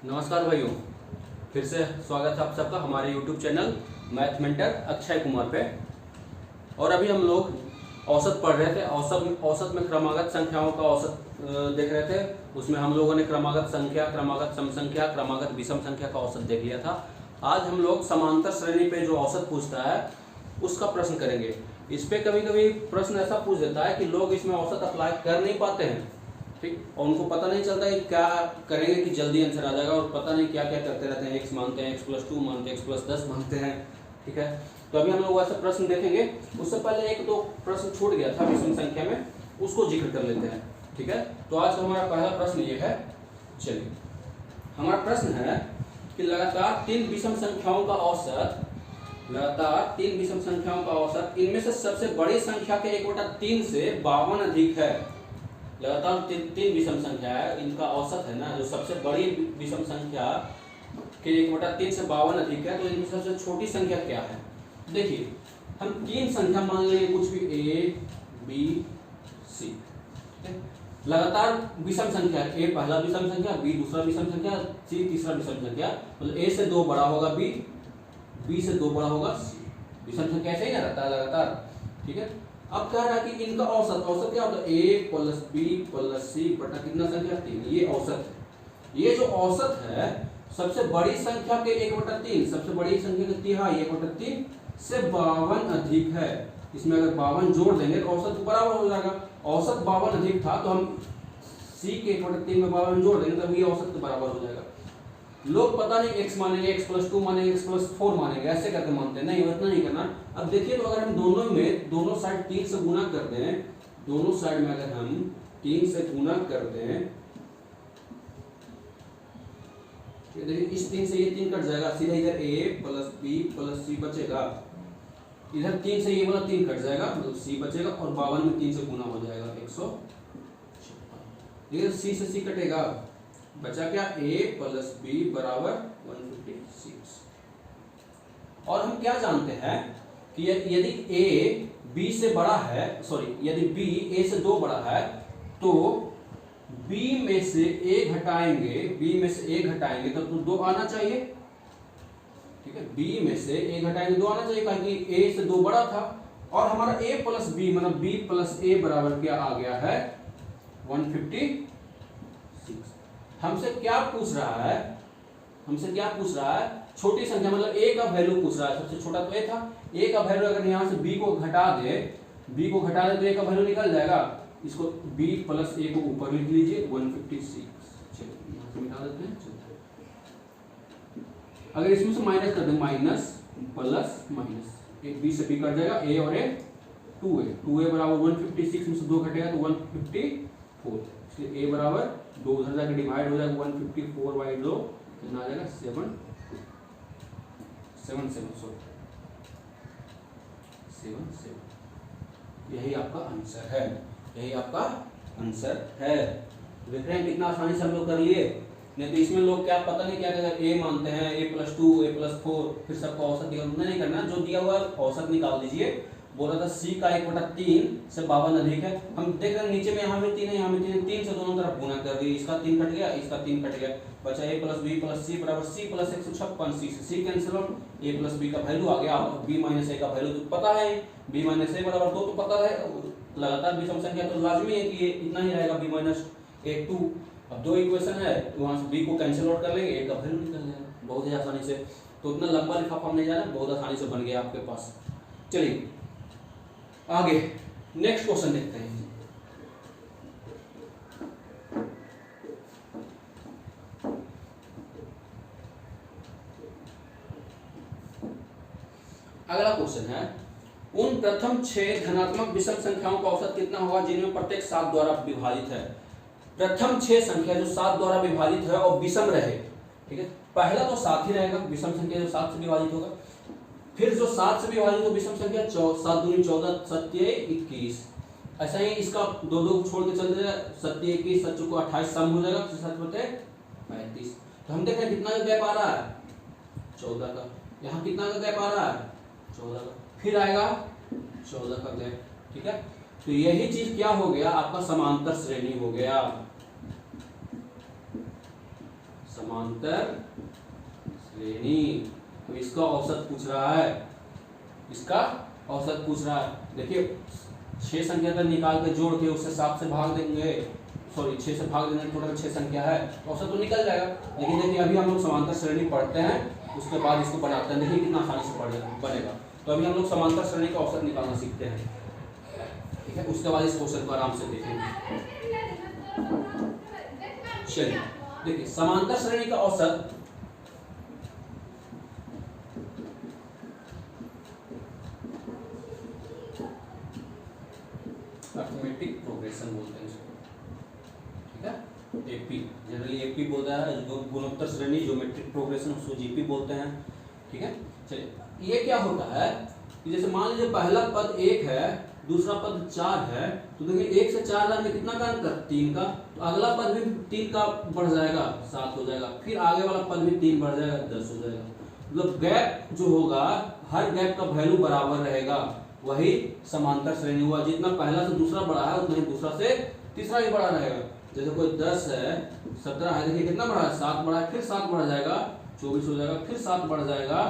नमस्कार भाइयों, फिर से स्वागत है आप सबका हमारे YouTube channel math mentor Akshay Kumar पे। और अभी हम लोग औसत पढ़ रहे थे। औसत में क्रमागत संख्याओं का औसत देख रहे थे। उसमें हम लोगों ने क्रमागत संख्या, क्रमागत सम संख्या, क्रमागत विषम संख्या का औसत देख लिया था। आज हम लोग समांतर श्रेणी पे जो औसत पूछता है उसका प्रश्न करेंगे। इस पे कभी कभी प्रश्न ऐसा पूछ देता है कि लोग इसमें औसत अप्लाई कर नहीं पाते हैं, ठीक, और उनको पता नहीं चलता है क्या करेंगे कि जल्दी आंसर आ जाएगा, और पता नहीं क्या क्या करते रहते हैं। x मानते हैं, x+2 मानते हैं, x+10 मानते हैं, ठीक है। तो अभी हम लोग वैसे प्रश्न देखेंगे। उससे पहले एक दो प्रश्न छूट गया था विषम संख्या में, उसको जिक्र कर लेते हैं, ठीक है। तो आज का हमारा पहला प्रश्न ये है। चलिए, हमारा प्रश्न है कि लगातार तीन विषम संख्याओं का औसत, इनमें से सबसे बड़ी संख्या के 1/3 से 52 अधिक है। लगातार तीन विषम संख्या है, इनका औसत है ना, जो सबसे बड़ी विषम संख्या के 1/3 से 52 अधिक है, तो इनमें सबसे छोटी संख्या क्या है। देखिए, हम तीन संख्या मान लेंगे, कुछ भी a, b, c। लगातार विषम संख्या, a पहला विषम संख्या, b दूसरा विषम संख्या, c तीसरा विषम संख्या। मतलब a से 2 बड़ा होगा b, b से 2 बड़ा होगा c। विषम संख्या ऐसे ही ना रहता है लगातार, ठीक है। अब कह रहा है कि इनका औसत क्या होता है, a + b + c बटा कितना संख्या 3। ये औसत है। ये जो औसत है सबसे बड़ी संख्या के 1/3, सबसे बड़ी संख्या के तिहाई 1/3 से 52 अधिक है। इसमें अगर 52 जोड़ देंगे तो औसत बराबर हो जाएगा। औसत 52 अधिक था तो हम c के 1/3 में 52 जोड़ देंगे तब ये औसत के बराबर हो जाएगा। लोग पता नहीं x मानेंगे, x+2 मानेंगे, x+4 मानेंगे, ऐसे करके मानते हैं। नहीं, इतना नहीं करना। अब देखिए, तो अगर हम दोनों साइड 3 से गुना कर दें, दोनों साइड में अगर हम 3 से गुना कर दें, देखिए इस 3 से ये 3 कट जाएगा, सीधा इधर a + b + c बचेगा। इधर 3 से ये वाला 3 कट जाएगा, मतलब c बचेगा, और 52 में 3 से गुना हो जाएगा 156। इधर c से c कटेगा, बचा क्या, a + b = 156। और हम क्या जानते हैं कि यदि a b से बड़ा है, यदि b a से 2 बड़ा है, तो b में से a घटाएंगे तब तो 2 आना चाहिए, ठीक है। b में से a घटाएंगे 2 आना चाहिए, क्योंकि a से 2 बड़ा था। और हमारा a + b मतलब b + a बराबर क्या आ गया है, 156। हमसे क्या पूछ रहा है, छोटी संख्या मतलब a का वैल्यू पूछ रहा है। सबसे छोटा तो a था। a का वैल्यू अगर यहाँ से b को घटा दे तो a का वैल्यू निकल जाएगा। इसको b + a को ऊपर लिख लीजिए, 156। चलिए यहाँ से मिटा देते हैं। अगर इसमें से माइनस कर दें, माइनस प्लस माइनस, एक b से b कट जाएगा, a और a 2a बराबर 156 में से 2 घटेगा तो 154। इसलिए a बराबर 2 उधर जाकर डिवाइड हो जाएगा, 154/2 कितना आ जाएगा, 777। यही आपका आंसर है। देख रहे हैं कितना आसानी से हम लोग कर लिए। नहीं तो इसमें लोग क्या पता नहीं क्या कहते, a मानते हैं, a+2 a+4, फिर सबका औसत निकाल नहीं करना। जो दिया हुआ औसत निकाल दीजिए। बोला था c का 1/3 से 52 अधिक है। हम देख रहे हैं नीचे में, यहाँ में 3 है, यहाँ में 3 है, 3 से दोनों तरफ गुना कर दी, इसका 3 कट गया, इसका 3 कट गया, बचा a + b + c बराबर c + 156। c से c cancel out, a + b का वैल्यू आ गया, b - a का वैल्यू तो पता है, b - a बराबर 2 तो पता है। लगातार विषम संख्या तो लाजमी है कि ये इतना ही रहेगा, b - a 2। अब 2 इक्वेशन है तो वहाँ से b को कैंसिल आउट कर लेंगे, a का वैल्यू निकल जाएगा बहुत ही आसानी से। तो इतना लंबा लिफाफा नहीं जाना, बहुत आसानी से बन गया आपके पास। चलिए आगे नेक्स्ट क्वेश्चन देखते हैं। अगला क्वेश्चन है, उन प्रथम 6 धनात्मक विषम संख्याओं का औसत कितना होगा जिनमें प्रत्येक 7 द्वारा विभाजित है। प्रथम 6 संख्या जो 7 द्वारा विभाजित है और विषम रहे, ठीक है। पहला तो 7 ही रहेगा, विषम संख्या जो 7 से विभाजित होगा। फिर जो 7 से विभाजित हो विषम संख्या 7 दूनी 14, 7 21। ऐसा ही इसका 2 छोड़ के चल जाएगा, 7 21, 7 को 28 सम हो जाएगा, 7 बटे 35। तो हम देख रहे हैं कितना का गैप आ रहा है, 14 का। यहाँ कितना का गैप आ रहा है, 14 का। फिर आएगा 14 का गैप, ठीक है। तो यही चीज क्या हो गया, आपका समांतर श्रेणी हो गया। समांतर श्रेणी। तो इसका औसत पूछ रहा है, इसका औसत पूछ रहा है। देखिए 6 संख्या का निकाल के जोड़ के उससे 7 से भाग देंगे, सॉरी 6 से भाग देंगे, टोटल 6 संख्या है, औसत तो निकल जाएगा। लेकिन देखिए अभी हम लोग समांतर श्रेणी पढ़ते हैं, उसके बाद इसको बनाते हैं। देखिए कितना आसानी से बनेगा। तो अभी हम लोग समांतर श्रेणी का औसत निकालना सीखते हैं, ठीक है। उसके बाद इस क्वेश्चन को आराम से देखेंगे। चलिए देखिए समांतर श्रेणी का औसत अर्थमेटिक प्रोग्रेशन बोलते हैं इसको, ठीक है। एपी जनरली एपी बोलता है, जो गुणोत्तर श्रेणी ज्योमेट्रिक प्रोग्रेशन उसको जीपी बोलते हैं, ठीक है। चलिए ये क्या होता है कि जैसे मान लीजिए पहला पद 1 है, दूसरा पद 4 है, तो देखिए 1 से 4 में कितना का अंतर, 3 का। तो अगला पद भी 3 का बढ़ जाएगा, 7 हो जाएगा। फिर आगे वाला पद भी 3 बढ़ जाएगा, 10 हो जाएगा। मतलब गैप जो होगा, हर गैप का वैल्यू बराबर रहेगा, वही समांतर श्रेणी हुआ। जितना पहला से दूसरा बड़ा है उतना ही दूसरा से तीसरा भी बड़ा रहेगा। जैसे कोई 10 है, 17 है, देखिए कितना बड़ा है, 7 बड़ा है, फिर 7 बढ़ जाएगा, 24 हो जाएगा, फिर 7 बढ़ जाएगा,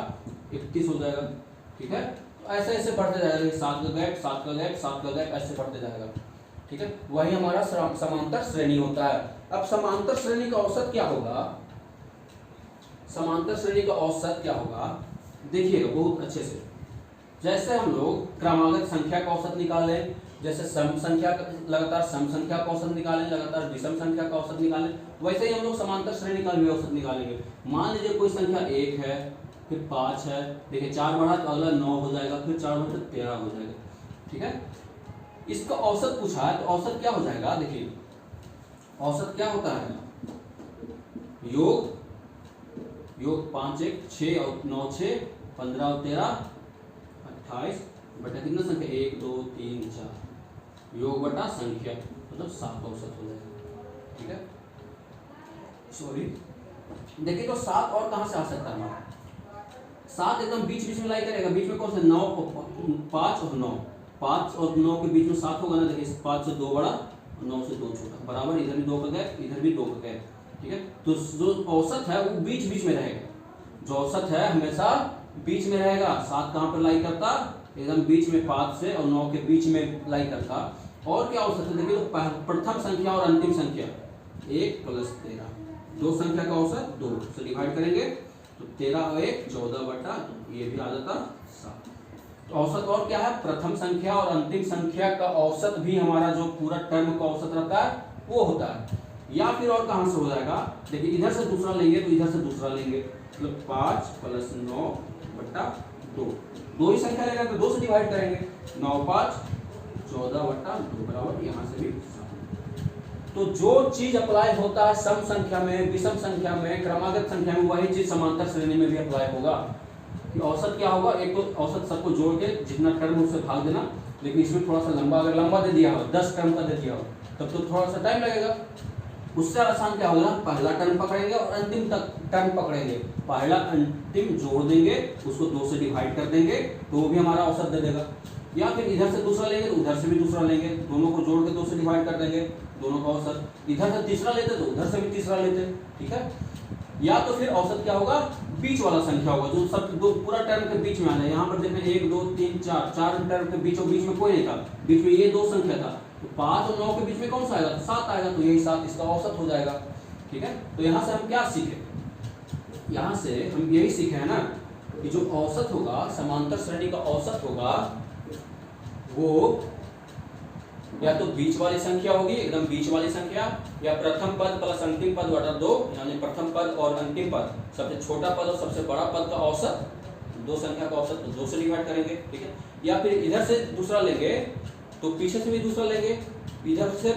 31 हो जाएगा, ठीक है। तो ऐसे ऐसे बढ़ते जाएगा, 7 का गैप, 7 का गैप, 7 का गैप, ऐसे बढ़ते जाएगा, ठीक है। वही हमारा समांतर श्रेणी होता है। अब समांतर श्रेणी का औसत क्या होगा, समांतर श्रेणी का औसत क्या होगा देखिएगा बहुत अच्छे से। जैसे हम लोग क्रमागत संख्या का औसत निकाले, जैसे सम संख्या लगातार सम संख्या का औसत निकालें, लगातार विषम संख्या का औसत निकालें, वैसे ही हम लोग समांतर श्रेणी का भी औसत निकालेंगे। मान लीजिए कोई संख्या 1 है, फिर 5 है, देखिए 4 बढ़ा तो अगला 9 हो जाएगा, फिर 4 बढ़ा तो 13 हो जाएगा, ठीक है। इसका औसत पूछा है, तो औसत क्या हो जाएगा, देखिए औसत क्या होता है, योग 5 1 6 और 9 6 15 और 13 28 बटा कितना संख्या 1 2 3 4 योग बटा संख्या, मतलब 7 औसत हो जाएगा, ठीक है। सॉरी देखिए तो 7 और कहां से आ सकता है हमारा, 7 एकदम बीच बीच में लाई करेगा, बीच में कौन सा 9 5 और 9, 5 और 9 के बीच में 7 होगा ना। देखिए 5 से 2 बड़ा, 9 से 2 छोटा, बराबर इधर भी 2 का गैप, इधर भी 2 का गैप, ठीक है। तो जो औसत है वो बीच बीच में रहेगा, जो औसत है हमेशा बीच में रहेगा। 7 कहाँ पर लाई करता, एकदम बीच में 5 से और 9 के बीच में लाई करता। और क्या औसत है देखिए, तो प्रथम संख्या और अंतिम संख्या 1 + 13, दो संख्या का औसत 2 से डिवाइड करेंगे तो 13 और 1 14 बटा 2, ये भी आ जाता 7। तो औसत और क्या है, प्रथम संख्या और अंतिम संख्या का औसत भी हमारा जो पूरा टर्म का औसत रहता है वो होता है। या फिर और कहां से हो जाएगा, देखिए इधर से दूसरा लेंगे तो इधर से दूसरा लेंगे, मतलब 5 + 9 बटा 2, दो ही संख्या लेगा तो 2 से डिवाइड करेंगे, 9 5 14 बटा 2 बराबर यहाँ से भी 7। तो जो चीज अप्लाई होता है सम संख्या में, विषम संख्या में, क्रमागत संख्या में, वही चीज समांतर श्रेणी में भी अप्लाई होगा। कि औसत क्या होगा, एक तो औसत सबको जोड़ के जितना टर्म उससे भाग देना, लेकिन इसमें थोड़ा सा लंबा, अगर लंबा दे दिया हो 10 टर्म का दे दिया हो तब तो थोड़ा सा टाइम लगेगा। उससे आसान क्या होगा, पहला टर्म पकड़ेंगे और अंतिम तक टर्म पकड़ेंगे, पहला अंतिम जोड़ देंगे, उसको 2 से डिवाइड कर देंगे तो वो भी हमारा औसत दे देगा। या फिर इधर से दूसरा लेंगे तो उधर से भी दूसरा लेंगे, दोनों को जोड़ के 2 से डिवाइड कर देंगे, दोनों का औसत। इधर से तीसरा लेते तो उधर से भी तीसरा लेते, ठीक है। या तो फिर औसत क्या होगा, बीच वाला संख्या होगा, जो सब दो पूरा टर्म के बीच में आना है। यहाँ पर देखें 1 2 3 4 4 टर्म के बीच में कोई नहीं था, बीच में ये 2 संख्या था, तो 5 और 9 के बीच में कौन सा आएगा, तो 7 आएगा, तो यही 7 इसका औसत हो जाएगा, ठीक है। तो यहाँ से हम क्या सीखे, यहाँ से हम यही सीखे है ना कि जो औसत होगा, समांतर श्रेणी का औसत होगा वो या तो बीच वाली संख्या होगी, एकदम बीच वाली संख्या, या प्रथम पद प्लस अंतिम पद बटा 2, यानी प्रथम पद और अंतिम पद, सबसे छोटा पद और सबसे बड़ा पद का औसत, दो संख्या का औसत तो 2 से डिवाइड करेंगे, ठीक है। या फिर इधर से दूसरा लेंगे तो पीछे से भी दूसरा लेंगे, इधर से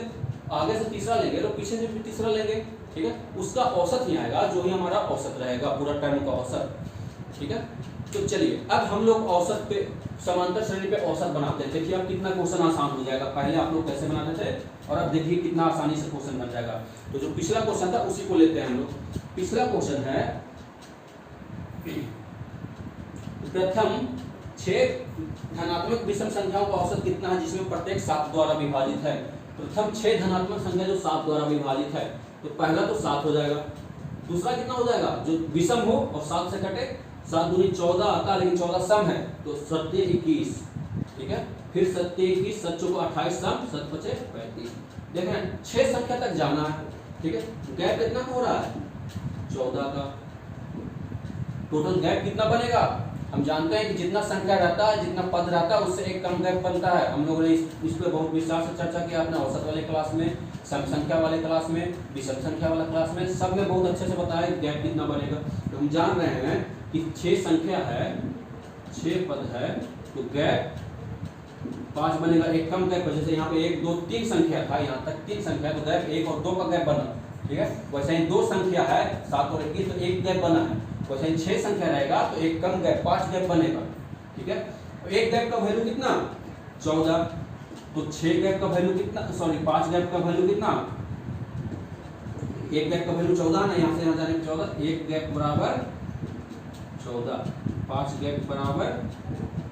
आगे से तीसरा लेंगे तो पीछे से भी तीसरा लेंगे, ठीक है। उसका औसत ही आएगा, जो ही हमारा औसत रहेगा, पूरा टर्म का औसत, ठीक है। तो चलिए अब हम लोग औसत पे, समांतर श्रेणी पे औसत बनाते हैं। देखिए अब कितना क्वेश्चन आसान हो जाएगा, पहले आप लोग कैसे बनाते थे और अब देखिए कितना आसानी से क्वेश्चन बन जाएगा। तो जो पिछला क्वेश्चन था उसी को लेते हैं हम लोग। पिछला क्वेश्चन है प्रथम 6 धनात्मक विषम संख्याओं का औसत कितना है जिसमें प्रत्येक 7 द्वारा विभाजित है। प्रथम 6 धनात्मक संख्या जो 7 द्वारा विभाजित है, तो पहला तो 7 हो जाएगा, दूसरा कितना हो जाएगा जो विषम हो और 7 से कटे, 7 दूनी 14 आता है, लेकिन 14 सम है तो 7 21, ठीक है। फिर 7 21, 7 चौको 28 सम, 7 पचे 35। देखें 6 संख्या तक जाना है, ठीक है। गैप कितना हो रहा है 14 का। टोटल गैप कितना बनेगा, हम जानते हैं कि जितना संख्या रहता है, जितना पद रहता है, उससे एक कम गैप बनता है। हम लोगों ने इस पर बहुत विस्तार से चर्चा किया अपने औसत वाले क्लास में, सम संख्या वाले क्लास में, विषम संख्या वाला क्लास में, सब में बहुत अच्छे से बताया गैप कितना बनेगा। तो हम जान रहे हैं कि 6 संख्या है, 6 पद है, तो गैप 5 बनेगा, एक कम गैप। जैसे यहाँ पे 1 2 3 संख्या था, यहाँ तक 3 संख्या, तो गैप 1 और 2 का गैप बना, ठीक है। वैसे ही 2 संख्या है 7 और 21, तो एक गैप बना है। वैसे ही 6 संख्या रहेगा तो एक कम गैप 5 गैप बनेगा, ठीक है। एक गैप का वैल्यू कितना 14, तो 6 गैप का वैल्यू कितना, सॉरी 5 गैप का वैल्यू कितना, एक गैप का वैल्यू 14 ना, यहाँ से यहाँ जाने 14, एक गैप बराबर 14, 5 गैप बराबर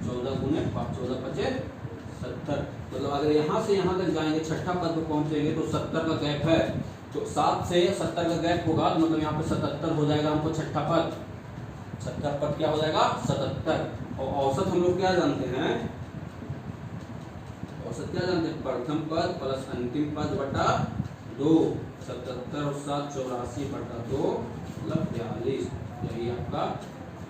14 गुने 5, 14 पचे 70। मतलब अगर यहाँ से यहाँ तक जाएंगे, छठा पद पर पहुंचेंगे तो 70 का गैप है, तो 7 से 70 का गैप होगा, तो मतलब यहाँ पे 77 हो जाएगा हमको छठा पद। 70 पद क्या हो जाएगा 77। और औसत हम लोग क्या जानते हैं, औसत क्या जानते हैं, प्रथम पद प्लस अंतिम पद बटा 2, 77 और 7 84 बटा 2 मतलब 42। यही आपका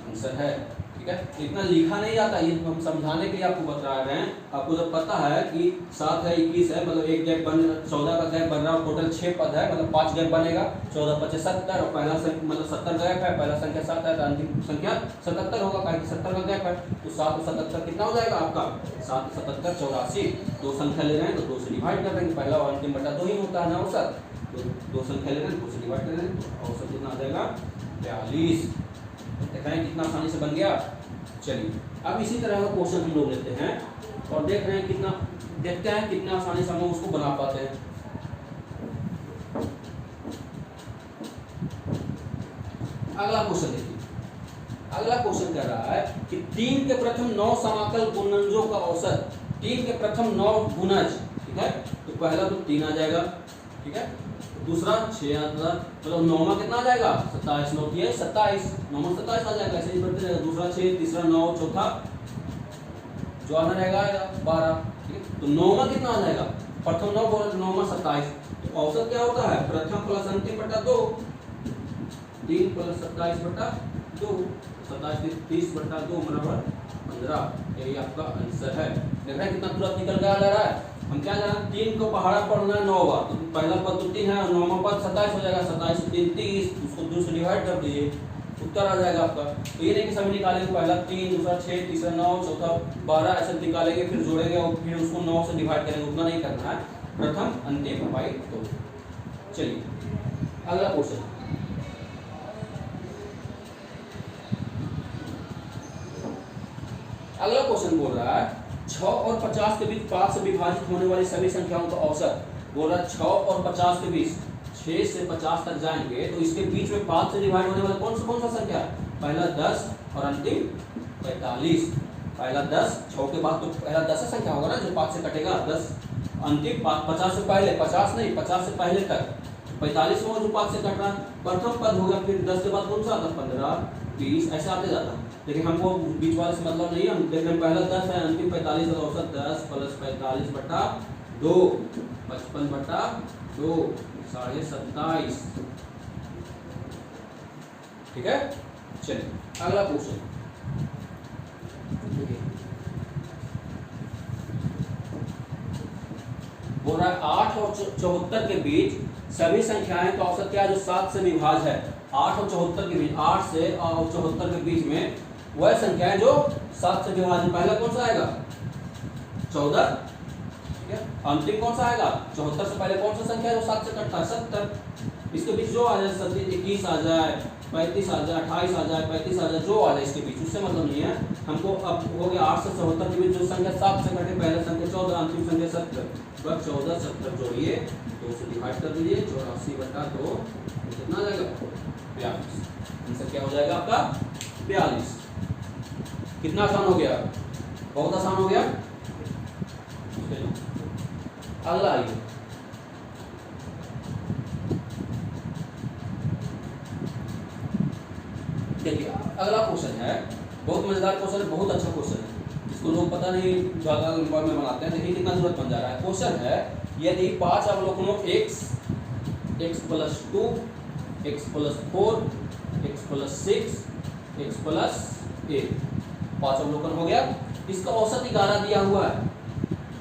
आंसर है, ठीक है। इतना लिखा नहीं जाता, ये हम समझाने के लिए आपको बता रहे हैं। आपको जब पता है कि 7 है 21 है, मतलब एक गैप बन 14 का गैप बन रहा है, टोटल 6 पद है, मतलब 5 गैप बनेगा, 14 पचे 70, और पहला मतलब 70 गैप है, पहला संख्या 7 है तो अंतिम संख्या 77 होगा, कारण कि 70 का गैप है। तो 7 और 77 कितना हो जाएगा आपका 7 77 84। 2 संख्या ले रहे हैं तो 2 से डिवाइड कर देंगे, पहला और अंतिम बटा 2 ही होता है ना औसत, तो 2 संख्या ले रहे हैं 2 से डिवाइड कर देंगे, तो औसत कितना आ जाएगा 42। देखा है कितना आसानी से बन गया। चलिए अब इसी तरह का क्वेश्चन हम लोग लेते हैं और देख रहे हैं कितना, देखते हैं कितना आसानी से हम लोग उसको बना पाते हैं। अगला क्वेश्चन देखिए, अगला क्वेश्चन कह रहा है कि 3 के प्रथम 9 समाकल गुणनजों का औसत, 3 के प्रथम 9 गुणज, ठीक है। तो पहला तो 3 आ जाएगा, ठीक है। दूसरा 6 आता, मतलब 9वां कितना आ जाएगा 27, 9 की 27, 9वां 27 आ जाएगा, ऐसे ही बढ़ते जाएगा। दूसरा 6, तीसरा 9, चौथा जो आना रहेगा 12, ठीक है। तो 9वां कितना आ जाएगा, प्रथम 9 बोला 9वां 27, तो औसत क्या होता है प्रथम प्लस अंतिम बटा 2, 3 प्लस 27 बटा 2, 27 30 बटा 2 बराबर 15। यही आपका आंसर है। देख रहे हैं कितना तुरंत निकल गया जा रहा है। हम क्या जाना, 3 को पहाड़ा पढ़ना है 9 बार, तो पहला पद तो 3 है और 9वां पद 27 हो जाएगा, 27 3 30, उसको 2 से डिवाइड कर दीजिए, उत्तर आ जाएगा आपका। तो ये नहीं कि सभी निकालेंगे, पहला 3, दूसरा 6, तीसरा 9, चौथा 12, ऐसे निकालेंगे फिर जोड़ेंगे और फिर उसको 9 से डिवाइड करेंगे, उतना नहीं करना है, प्रथम अंतिम बाई 2। चलिए अगला क्वेश्चन, अगला क्वेश्चन बोल रहा है 6 और 50 के बीच 5 से विभाजित होने वाली सभी संख्याओं का औसत। बोल रहा है 6 और 50 के बीच, 6 से 50 तक जाएंगे तो इसके बीच में 5 से डिवाइड होने वाला कौन सा संख्या है, पहला 10 और अंतिम 45। पहला 10, 6 के बाद तो पहला 10 संख्या होगा ना जो 5 से कटेगा, 10 अंतिम 50 से पहले, 50 नहीं 50 से पहले तक 45 होगा जो 5 से कट रहा है, प्रथम पद होगा, फिर 10 के बाद कौन सा आता, 15 20 ऐसे आते जाता है। लेकिन हमको बीच वाले से मतलब नहीं है, हम देख रहे हैं पहला 10 है, अंतिम 45 है, तो औसत 10 प्लस 45 बटा 2, 55 बटा 2, 27.5, ठीक है। चलिए अगला क्वेश्चन, बोल रहा है 8 और 74 के बीच सभी संख्याएं का औसत क्या है जो 7 से विभाज्य है। 8 और 74 के बीच, 8 से और 74 के बीच में वह संख्याएं जो 7 से विभाज्य, पहला कौन सा आएगा 14, ठीक है। अंतिम कौन सा आएगा 74 से पहले कौन सा संख्या है जो 7 से कटता है 70। इसके बीच जो आ जाए 21 आ जाए, 35 आ जाए, 28 आ जाए, 35 आ जाए, जो आ जाए इसके बीच, उससे मतलब नहीं है हमको। अब हो गया 8 से 74 के बीच जो संख्या 7 से कटे, पहला संख्या 14, अंतिम संख्या 70, बस 14 70 जोड़िए, 2 से डिवाइड कर दीजिए, 84 बटा 2 कितना आ जाएगा 42। आंसर क्या हो जाएगा आपका 42। कितना आसान हो गया, बहुत आसान हो गया। अगला आइए, देखिए अगला क्वेश्चन है, बहुत मजेदार क्वेश्चन है, बहुत अच्छा क्वेश्चन है। इसको लोग पता नहीं ज़्यादा नंबर में बनाते हैं, देखिए कितना जरूरत बन जा रहा है। क्वेश्चन है यदि 5 अवलोकनों x + 2 x + 4 x + 6 x + 8 5 अवलोकन हो गया। इसका औसत 11 दिया हुआ है,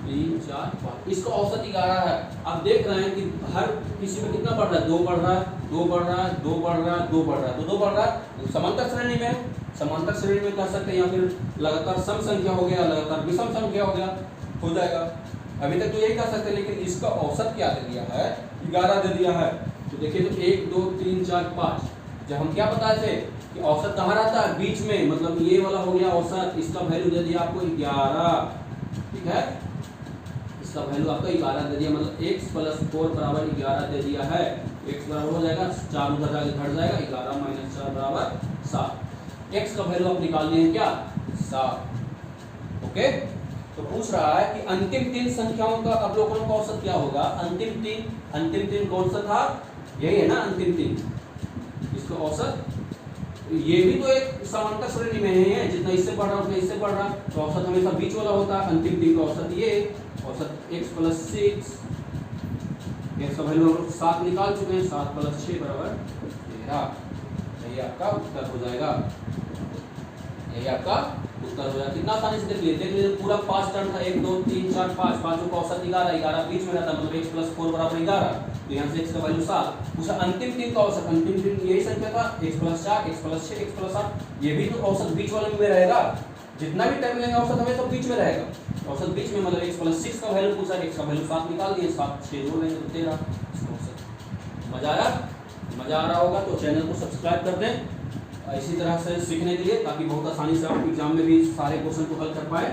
3 4 5, इसका औसत 11 है। आप देख रहे हैं कि हर किसी में कितना बढ़ रहा है, 2 बढ़ रहा है, 2 बढ़ रहा है, 2 बढ़ रहा है, 2 बढ़ रहा है, तो 2 बढ़ रहा है। समांतर श्रेणी में, समांतर श्रेणी में कह सकते हैं, या फिर लगातार सम संख्या हो गया, लगातार विषम संख्या हो गया, हो जाएगा। अभी तक तो यही कह सकते हैं, लेकिन इसका औसत क्या दे दिया है, 11 दे दिया है। तो देखिए तो 1 2 3 4 5, जब हम क्या बताए थे कि औसत कहाँ रहता है, बीच में, मतलब ये वाला हो गया औसत, इसका वैल्यू दे दिया आपको 11, ठीक है, इसका वैल्यू आपका 11 दे दिया, मतलब x + 4 = 11 दे दिया है। x बराबर हो जाएगा 4 उधर जाके घट जाएगा, 11 - 4 = 7। x का वैल्यू आप निकाल लिए हैं क्या, 7। ओके, तो पूछ रहा है कि अंतिम 3 संख्याओं का अवलोकनों का औसत क्या होगा। अंतिम तीन कौन सा था, यही है ना अंतिम 3, इसका औसत, ये भी तो एक समांतर श्रेणी में है, जितना इससे बढ़ रहा उतना इससे बढ़ रहा, तो औसत हमेशा बीच वाला होता है। अंतिम 3 का औसत ये, औसत x + 6, x का वैल्यू हम 7 निकाल चुके हैं, 7 + 6 = 13। यही आपका उत्तर हो जाएगा, यही आपका उत्तर हो जाएगा। कितना आसानी से देख लीजिए, पूरा 5 टर्म था, 1 2 3 4 5, पांचों का औसत 11 बीच में रहता है, मतलब x + 4 = 11, तो यहाँ से x का वैल्यू 7। उसे अंतिम 3 का औसत, अंतिम 3 यही संख्या था, x + 4 x + 6 x + 7, ये भी तो औसत बीच वाले में रहेगा। जितना भी टाइम लेंगे औसत हमें सब बीच में रहेगा, औसत बीच में, मतलब x + 6 का वैल्यू पूछा, x का वैल्यू 7 निकाल दिए, 7 6 जोड़ लेंगे तो 13, इसका औसत। मजा आया? मजा आ रहा होगा तो चैनल को सब्सक्राइब कर दें इसी तरह से सीखने के लिए, ताकि बहुत आसानी से आप एग्जाम में भी सारे क्वेश्चन को हल कर पाए।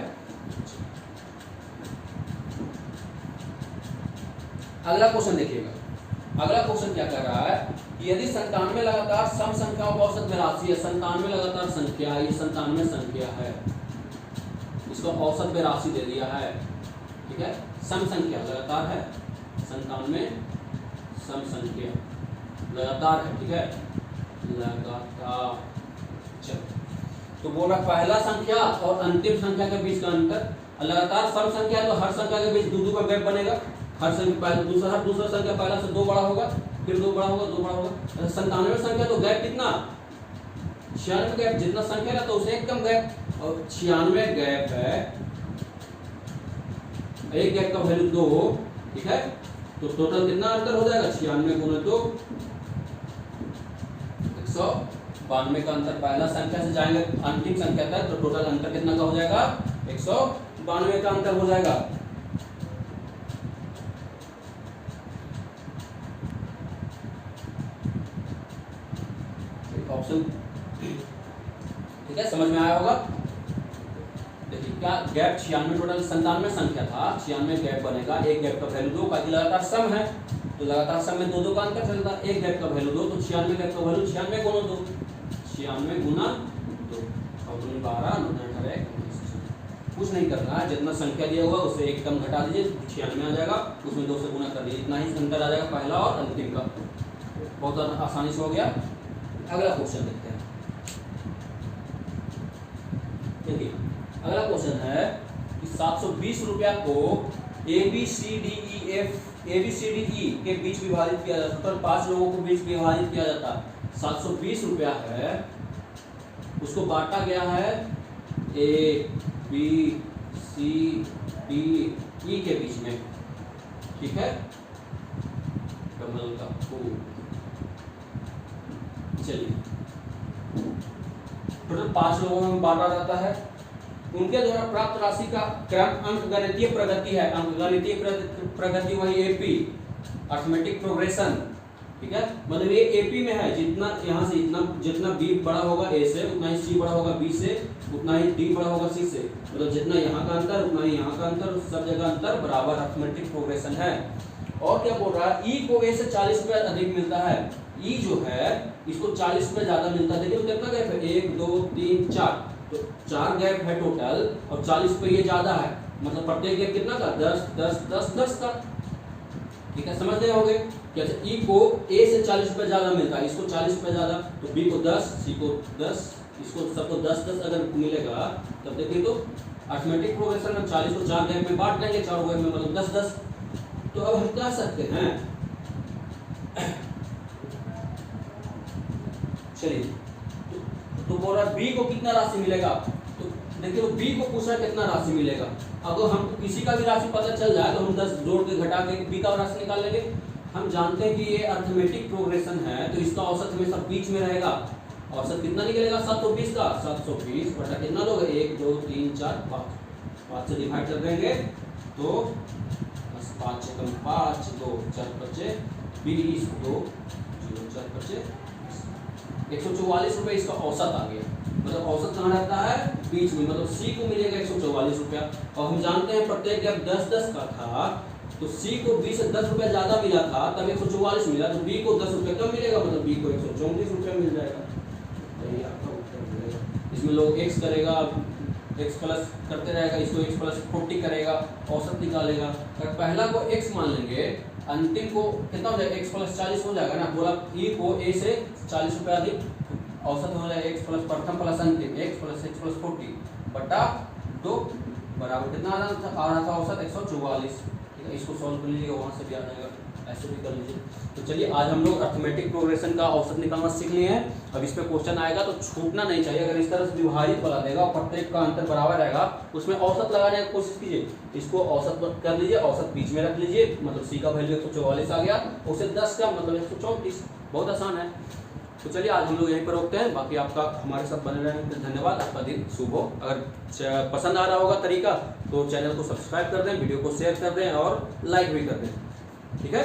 अगला क्वेश्चन देखिएगा, अगला क्वेश्चन क्या कर रहा है कि यदि 97 लगातार सम संख्याओं का औसत 82 है, 97 लगातार संख्या, ये 97 संख्या है, इसको औसत 82 दे दिया है, ठीक है, सम संख्या लगातार है, 97 सम संख्या लगातार है, ठीक है, लगातार। चलो, तो बोल रहा पहला संख्या और अंतिम संख्या के बीच का अंतर, लगातार सम संख्या तो हर संख्या के बीच 2 का गैप बनेगा, हर संख्या पहले दूसरा संख्या पहला से 2 बड़ा होगा, फिर 2 बड़ा होगा, 2 बड़ा होगा। 97 संख्या तो गैप कितना, 96 गैप, जितना संख्या है तो उसे एक कम गैप, और 96 गैप है, एक गैप का वैल्यू 2, ठीक है, तो टोटल कितना अंतर हो जाएगा, 96 × 2 192 का अंतर, पहला संख्या से जाएंगे अंतिम संख्या तक, तो टोटल अंतर कितना का हो जाएगा, 192 का अंतर हो जाएगा। ऑप्शन ठीक है, समझ में आया होगा। देखिए क्या गैप 96, टोटल 97 संख्या था, 96 गैप बनेगा, एक गैप का वैल्यू 2 का, लगातार सम है तो लगातार सम में 2 का अंतर चलता है, एक गैप का वैल्यू 2, तो 96 गैप का वैल्यू 96 × 2, 96 × 2 और 12 कुछ नहीं करना है, जितना संख्या दिया होगा उससे एक कम घटा दीजिए, 96 आ जाएगा, उसमें 2 से गुना कर दीजिए, इतना ही अंतर आ जाएगा पहला और अंतिम का। बहुत आसानी से हो गया। अगला क्वेश्चन देखते हैं। देखिए अगला क्वेश्चन है कि 720 रुपया को ABCDE के बीच विभाजित किया जाता है, टोटल 5 लोगों को बीच विभाजित किया जाता है। 720 रुपया है, उसको बांटा गया है ABCDE के बीच में, ठीक है, कमल का फूल। चलिए टोटल 5 लोगों में बांटा जाता है, उनके द्वारा प्राप्त राशि का क्रम अंकगणितीय प्रगति है, अंकगणितीय प्रगति वही AP, अर्थमेटिक प्रोग्रेशन, ठीक है, मतलब ये AP में है, जितना यहाँ से जितना B बड़ा होगा A से, उतना ही C बड़ा होगा B से, उतना ही D बड़ा होगा C से, मतलब जितना यहाँ का अंतर उतना ही यहाँ का अंतर, सब जगह अंतर बराबर, अर्थमेटिक प्रोग्रेशन है। और क्या बोल रहा है, E को A से 40 रुपया अधिक मिलता है, E जो है इसको 40 रुपये ज्यादा मिलता है। देखिए कितना गैप है, 1 2 3 4, तो 4 गैप है टोटल, और 40 रुपये ये ज्यादा है, मतलब प्रत्येक गैप कितना का, 10 10 10 10 का, ठीक है, समझ गए होंगे। कैसे ई को ए से 40 रुपये ज़्यादा मिलता है, इसको 40 रुपये ज़्यादा, तो बी को 10, सी को 10, इसको सबको 10-10 अगर मिलेगा तब देखिए तो अर्थमेटिक प्रोग्रेशन में 40 को 4 गैप में बांट देंगे, 4 गैप में मतलब 10-10। तो अब हम कह सकते हैं, चलिए तो बोल रहा बी को कितना राशि मिलेगा, तो देखिए वो बी को पूछ रहा है कितना राशि मिलेगा। अगर हम किसी का भी राशि पता चल जाए तो हम 10 जोड़ के घटा के बी का राशि निकाल लेंगे। हम जानते हैं कि ये अर्थमेटिक प्रोग्रेशन है तो इसका औसत हमेशा बीच में रहेगा। औसत कितना निकलेगा 720 का, 720 बटा कितना लोग 1 2 3 4 5, 5 से डिवाइड कर देंगे तो 5 कम 5 2 4 बचे 20 2 0 4 बचे 144 रुपये इसका औसत आ गया। मतलब औसत कहाँ रहता है बीच में, मतलब सी को मिलेगा 144 रुपया। और हम जानते हैं प्रत्येक गैप 10-10 का था तो सी को बी से 10 रुपया ज़्यादा मिला था तब 144 मिला, तो बी को 10 रुपये कम मिलेगा, मतलब बी को 134 रुपया मिल जाएगा। यही आपका उत्तर मिलेगा। इसमें लोग एक्स करेगा, एक्स प्लस करते रहेगा, इसको एक्स प्लस 40 करेगा, औसत निकालेगा। अगर पहला को एक्स मान लेंगे, अंतिम को कितना हो जाएगा एक्स प्लस 40 हो जाएगा ना। बोला ई को ए से 40 रुपया अधिक, औसत हो जाएगा एक्स प्लस प्रथम प्लस अंतिम एक्स प्लस 40 बटा 2 बराबर कितना आ रहा था औसत 144। ठीक है, इसको सॉल्व कर लीजिएगा, वहाँ से भी आ जाएगा, ऐसे भी कर लीजिए। तो चलिए आज हम लोग अर्थमेटिक प्रोग्रेशन का औसत निकालना सीख लिए हैं। अब इस पे क्वेश्चन आएगा तो छूटना नहीं चाहिए। अगर इस तरह से विभाजित वाला देगा और प्रत्येक का अंतर बराबर रहेगा उसमें औसत लगाने की कोशिश कीजिए। इसको औसत कर लीजिए, औसत बीच में रख लीजिए, मतलब सी का वैल्यू 144 आ गया, उसे 10 का मतलब 134। बहुत आसान है। तो चलिए आज हम लोग यहीं पर रोकते हैं। बाकी आपका हमारे साथ बने रहने के लिए धन्यवाद। आपका दिन शुभ हो। अगर पसंद आ रहा होगा तरीका तो चैनल को सब्सक्राइब कर दें, वीडियो को शेयर कर दें और लाइक भी कर दें। ठीक है।